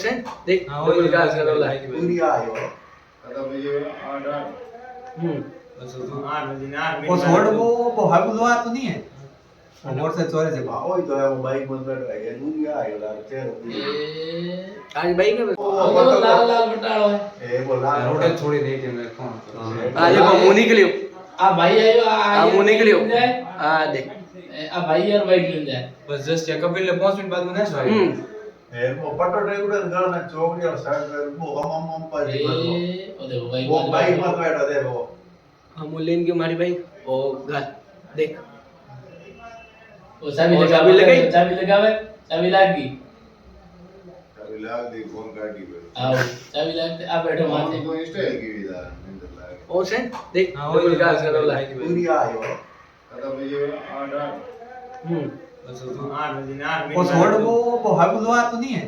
છે દેખ ડબલ ગાસ કરોલા પૂરી આયો दादा मुझे 8 बस तो 8 बजे ना वो छोड़ वो हागु लो तो नहीं है वो मोटर से चोरे से ओए तो है वो बाइक बंद कर रहा है पूरी आयो यार चेर आज बाइक में वो लाल लाल बटाड़ो है ए वो लाल रोडे छोड़ी दे के मैं कौन आज को मुंह निकलियो आ भाई आयो आ मुंह निकलियो आ देख आ भाई यार बाइक ले जाए बस जस्ट या कपिल ने 5 मिनट बाद में ना हम्म ए वो पटो ड्राइवर गल में चोकड़ी और साइड वो हम पर ओ देखो वो बाइक मत बैठो दे वो हम लेन की मारी बाइक ओ गाल देख वो चाबी और लगा चाबी लगाई? चाबी लगावे चाबी लाग गई अभी लाग दी फोन काट दी आओ चाबी लागते आ बैठो माथे तो स्टाइल की विदा निंदर लाग ओ છે देख हाँ, डबल वही गास करोला पूरी आयो दादा मुझे 8 बस तो 8 बजे ना वो छोड़ वो हागु लो तो नहीं है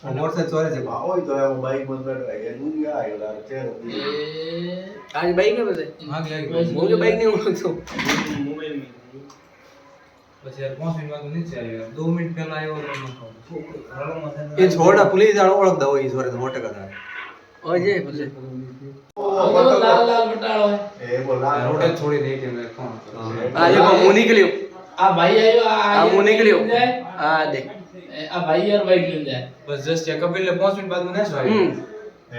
वो मोटर से चोरे से ओए तो है वो बाइक बंद कर रहा है पूरी आयो यार चेर आज बाइक में से हां गया मुझे बाइक नहीं उड़तो मोबाइल में बस यार 5 मिनट बाद में नीचे आया 2 मिनट पहले आया और मैं ये छोड़ा पुलिस वाला ओळख दो ई सोरे मोटे कदा ओ जे बोले वो लाल लाल बटाड़ो है ए वो लाल रोडे छोड़ी दे के मैं कौन आज को मुंह निकलियो आ भाई आयो आ मुंह निकलियो आ देख आ भाई यार बाइक ले जाए बस जस्ट या कपिल ने 5 मिनट बाद में ना हम्म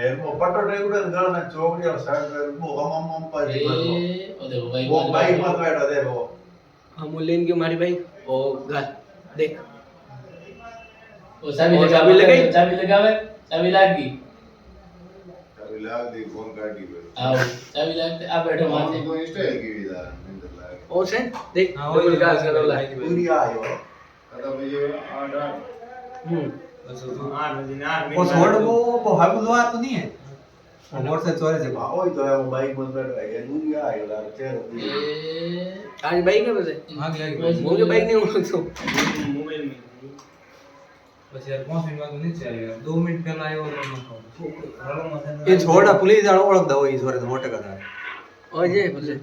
ए वो पटो ड्राइवर गल में चोकड़ी और साइड वो हम पर ओ देखो वो बाइक मत बैठो दे वो हम लेन की मारी बाइक ओ गाल देख वो चाबी और लगा चाबी लगाई? चाबी लगावे चाबी लाग गई अभी लाग दी फोन काट दी आओ चाबी लागते आ बैठो माथे तो स्टाइल की विदा निंदर लाग ओ છે देख हाँ, डबल वही गास करोला पूरी आयो दादा मुझे 8 बस तो 8 बजे ना वो छोड़ वो हागु लो तो नहीं है वो मोटर से चोरे से ओए तो है वो बाइक बंद कर रहा है पूरी आयो यार चेर आज बाइक में से हां गया मुझे बाइक नहीं उड़तो मोबाइल में बस यार 5 मिनट बाद में नीचे आया 2 मिनट पहले आया और मैं ये छोड़ा पुलिस वाला ओळख दो ई सोरे मोटे कदा ओ जे बोले